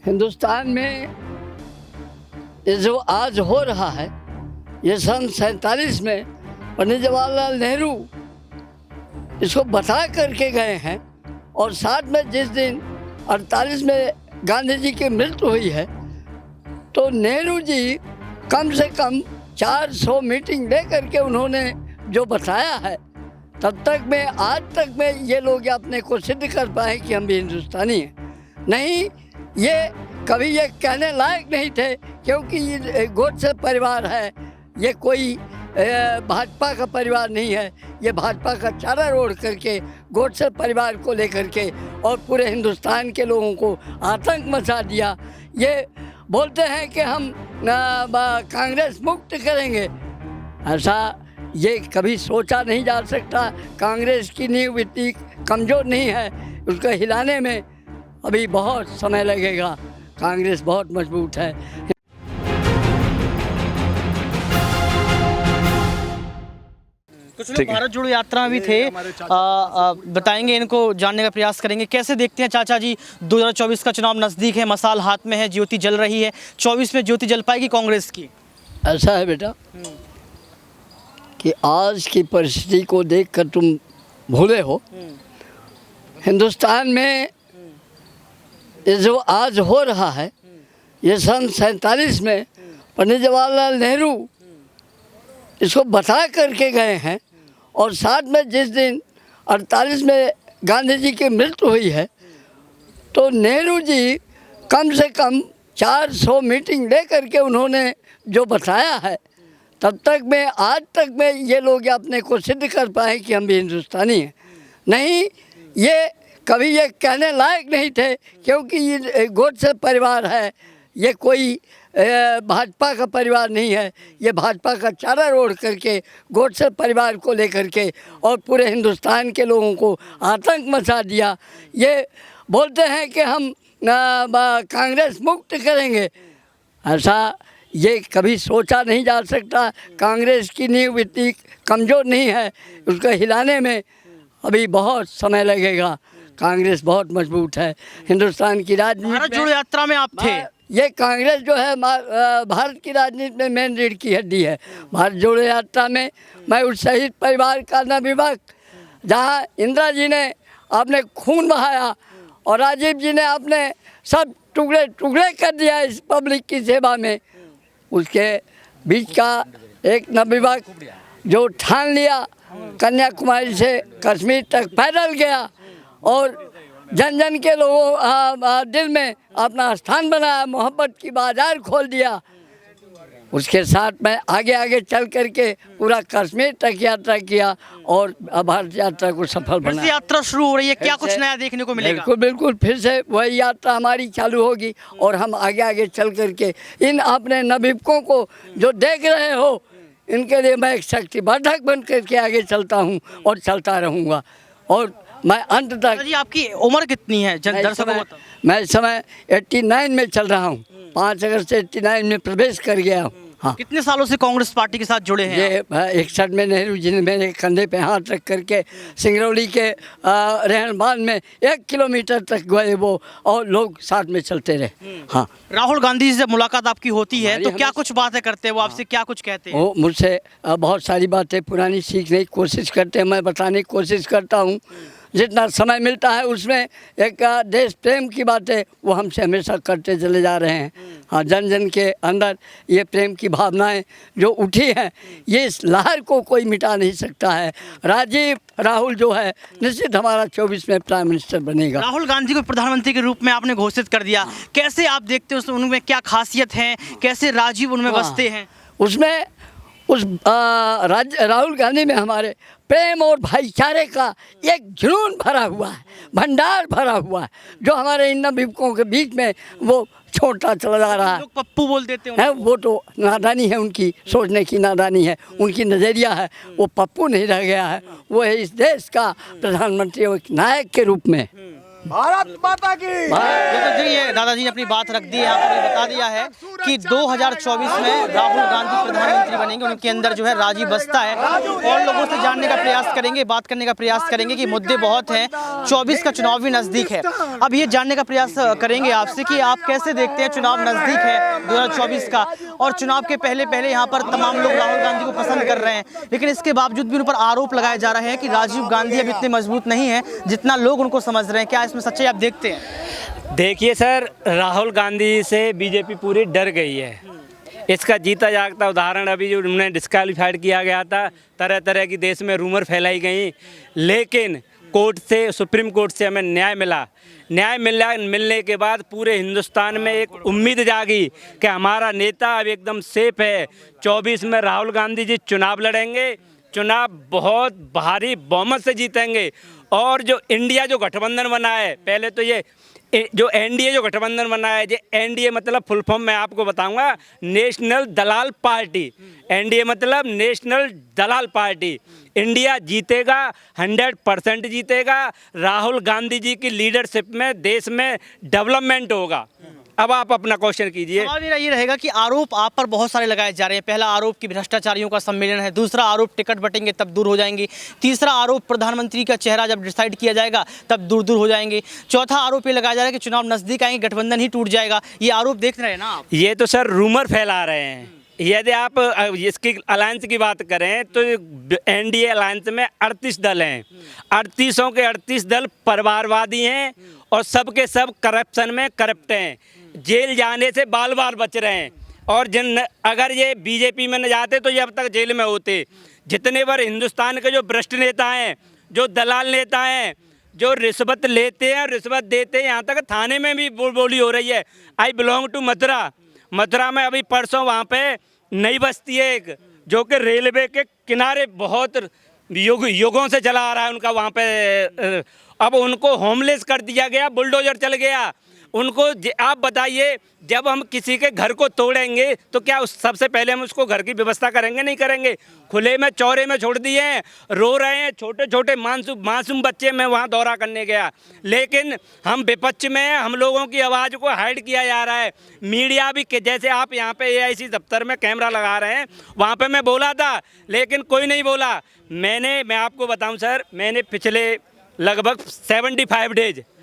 हिंदुस्तान में ये जो आज हो रहा है, ये सन 47 में पंडित जवाहरलाल नेहरू इसको बता करके गए हैं। और साथ में जिस दिन 48 में गांधी जी की मृत्यु हुई है, तो नेहरू जी कम से कम 400 मीटिंग ले करके उन्होंने जो बताया है, तब तक में आज तक में ये लोग अपने को सिद्ध कर पाए कि हम भी हिंदुस्तानी हैं। नहीं, ये कभी ये कहने लायक नहीं थे, क्योंकि ये गोडसे परिवार है, ये कोई भाजपा का परिवार नहीं है। ये भाजपा का चारा ओढ़ करके गोडसे परिवार को लेकर के और पूरे हिंदुस्तान के लोगों को आतंक मचा दिया। ये बोलते हैं कि हम कांग्रेस मुक्त करेंगे, ऐसा ये कभी सोचा नहीं जा सकता। कांग्रेस की नींव इतनी कमज़ोर नहीं है, उसको हिलाने में अभी बहुत समय लगेगा। कांग्रेस बहुत मजबूत है। कुछ लोग भारत जोड़ो यात्रा में भी थे, बताएंगे, इनको जानने का प्रयास करेंगे। कैसे देखते हैं चाचा जी, 2024 का चुनाव नज़दीक है, मसाल हाथ में है, ज्योति जल रही है। 24 में ज्योति जल पाएगी कांग्रेस की? ऐसा है बेटा कि आज की परिस्थिति को देखकर तुम भूले हो। हिंदुस्तान में ये जो आज हो रहा है, ये सन 47 में पंडित जवाहरलाल नेहरू इसको बता करके गए हैं। और साथ में जिस दिन 48 में गांधी जी की मृत्यु हुई है, तो नेहरू जी कम से कम 400 मीटिंग ले करके उन्होंने जो बताया है, तब तक में आज तक में ये लोग अपने को सिद्ध कर पाए कि हम भी हिंदुस्तानी हैं। नहीं, ये कभी ये कहने लायक नहीं थे, क्योंकि ये गोडसे परिवार है, ये कोई भाजपा का परिवार नहीं है। ये भाजपा का चारा ओढ़ करके गोडसे परिवार को लेकर के और पूरे हिंदुस्तान के लोगों को आतंक मचा दिया। ये बोलते हैं कि हम कांग्रेस मुक्त करेंगे, ऐसा ये कभी सोचा नहीं जा सकता। कांग्रेस की नींव इतनी कमज़ोर नहीं है, उसको हिलाने में अभी बहुत समय लगेगा। कांग्रेस बहुत मजबूत है। हिंदुस्तान की राजनीति, भारत जोड़ो यात्रा में आप थे। ये कांग्रेस जो है भारत की राजनीति में मेन रीढ़ की हड्डी है। भारत जोड़ो यात्रा में मैं उस शहीद परिवार का नवयुवक, जहाँ इंदिरा जी ने अपने खून बहाया और राजीव जी ने अपने सब टुकड़े टुकड़े कर दिया इस पब्लिक की सेवा में, उसके बीच का एक नवयुवक जो ठान लिया, कन्याकुमारी से कश्मीर तक पैदल गया और जन जन के लोगों दिल में अपना स्थान बनाया, मोहब्बत की बाजार खोल दिया। उसके साथ मैं आगे आगे चल करके पूरा कश्मीर तक यात्रा किया और भारत यात्रा को सफल बनाया। यात्रा शुरू हो रही है, क्या कुछ नया देखने को मिलेगा? बिल्कुल बिल्कुल, फिर से वही यात्रा हमारी चालू होगी और हम आगे आगे चल करके इन अपने नवयुवकों को जो देख रहे हो, इनके लिए मैं एक शक्तिवर्धक बन करके आगे चलता हूँ और चलता रहूँगा। और मैं अंत तक। जी, आपकी उम्र कितनी है? मैं इस समय 89 में चल रहा हूँ। 5 अगस्त से 89 में प्रवेश कर गया हूँ। हाँ। कितने सालों से कांग्रेस पार्टी के साथ जुड़े हैं? ये 61 में नेहरू जी ने मेरे कंधे पे हाथ रख करके सिंगरौली के रहनबान में 1 किलोमीटर तक गए वो, और लोग साथ में चलते रहे। हाँ। राहुल गांधी से मुलाकात आपकी होती है तो क्या कुछ बातें करते हैं वो? आपसे क्या कुछ कहते हैं? वो मुझसे बहुत सारी बातें पुरानी सीखने की कोशिश करते हैं, मैं बताने की कोशिश करता हूँ। जितना समय मिलता है उसमें एक देश प्रेम की बातें वो हमसे हमेशा करते चले जा रहे हैं। हाँ, जन जन के अंदर ये प्रेम की भावनाएं जो उठी हैं, ये इस लहर को कोई मिटा नहीं सकता है। राहुल जो है निश्चित हमारा 24 में प्राइम मिनिस्टर बनेगा। राहुल गांधी को प्रधानमंत्री के रूप में आपने घोषित कर दिया, कैसे आप देखते हैं उनमें क्या खासियत है, कैसे राजीव उनमें बसते हैं? उसमें उस राहुल गांधी में हमारे प्रेम और भाईचारे का एक जुनून भरा हुआ है, भंडार भरा हुआ है, जो हमारे इन नवयुवकों के बीच में वो छोटा चला जा रहा है। लोग पप्पू बोल देते हैं, वो तो नादानी है, उनकी सोचने की नादानी है, उनकी नज़रिया है। वो पप्पू नहीं रह गया है, वो है इस देश का प्रधानमंत्री और एक नायक के रूप में। भारत माता की। ये दादाजी ने अपनी बात रख दी है, यहाँ पर बता दिया है कि 2024 में राहुल गांधी प्रधानमंत्री बनेंगे, उनके अंदर जो है राजी बसता है। और लोगों से जानने का प्रयास करेंगे, बात करने का प्रयास करेंगे कि मुद्दे बहुत हैं, 24 का चुनाव भी नज़दीक है। अब ये जानने का प्रयास करेंगे आपसे कि आप कैसे देखते हैं, चुनाव नज़दीक है 2024 का, और चुनाव के पहले पहले यहाँ पर तमाम लोग राहुल गांधी को पसंद कर रहे हैं, लेकिन इसके बावजूद भी उन पर आरोप लगाए जा रहे हैं कि राजीव गांधी अब इतने मजबूत नहीं है जितना लोग उनको समझ रहे हैं। क्या इसमें सच्चाई आप देखते हैं? देखिए सर, राहुल गांधी से बीजेपी पूरी डर गई है। इसका जीता जागता उदाहरण अभी जो उन्हें डिस्क्वालीफाइड किया गया था, तरह तरह की देश में रूमर फैलाई गई, लेकिन कोर्ट से, सुप्रीम कोर्ट से हमें न्याय मिला। मिलने के बाद पूरे हिंदुस्तान में एक उम्मीद जागी कि हमारा नेता अब एकदम सेफ है। 24 में राहुल गांधी जी चुनाव लड़ेंगे, चुनाव बहुत भारी बहुमत से जीतेंगे। और जो इंडिया जो गठबंधन बना है, पहले तो ये जो एनडीए जो गठबंधन बना है, ये एनडीए मतलब फुल फॉर्म मैं आपको बताऊंगा, नेशनल दलाल पार्टी। एनडीए मतलब नेशनल दलाल पार्टी। इंडिया जीतेगा, 100% जीतेगा। राहुल गांधी जी की लीडरशिप में देश में डेवलपमेंट होगा। अब आप अपना क्वेश्चन कीजिए। सवाल मेरा ये रहेगा कि आरोप आप पर बहुत सारे लगाए जा रहे हैं। पहला आरोप कि भ्रष्टाचारियों का सम्मेलन है, दूसरा आरोप टिकट बटेंगे तब दूर हो जाएंगे, तीसरा आरोप प्रधानमंत्री का चेहरा जब डिसाइड किया जाएगा तब दूर दूर हो जाएंगे, चौथा आरोप ये लगाया जा रहा है कि चुनाव नजदीक आएंगे, गठबंधन ही टूट जाएगा। ये आरोप देख रहे हैं ना आप? ये तो सर रूमर फैला रहे हैं। यदि आप इसकी अलायंस की बात करें तो एनडीए अलायंस में 38 दल हैं। 38 के 38 दल परिवारवादी हैं और सब के सब करप्शन में करप्ट हैं, जेल जाने से बाल बाल बच रहे हैं। और अगर ये बीजेपी में न जाते तो ये अब तक जेल में होते। जितने बार हिंदुस्तान के जो भ्रष्ट नेता हैं, जो दलाल नेता हैं, जो रिश्वत लेते हैं, रिश्वत देते हैं, यहाँ तक थाने में भी बोली हो रही है। I belong to Mathura. Mathura में अभी परसों वहाँ पे नई बस्ती है एक, जो कि रेलवे के किनारे बहुत युगों से चला आ रहा है उनका वहाँ पे। अब उनको होमलेस कर दिया गया, बुलडोजर चल गया उनको। आप बताइए, जब हम किसी के घर को तोड़ेंगे तो क्या सबसे पहले हम उसको घर की व्यवस्था करेंगे? नहीं करेंगे। खुले में चौरे में छोड़ दिए हैं, रो रहे हैं छोटे छोटे मासूम बच्चे। मैं वहाँ दौरा करने गया, लेकिन हम विपक्ष में हैं, हम लोगों की आवाज़ को हाइड किया जा रहा है। मीडिया भी जैसे आप यहाँ पे AIC दफ्तर में कैमरा लगा रहे हैं, वहाँ पे मैं बोला था लेकिन कोई नहीं बोला। मैं आपको बताऊँ सर, मैंने पिछले लगभग 75 डेज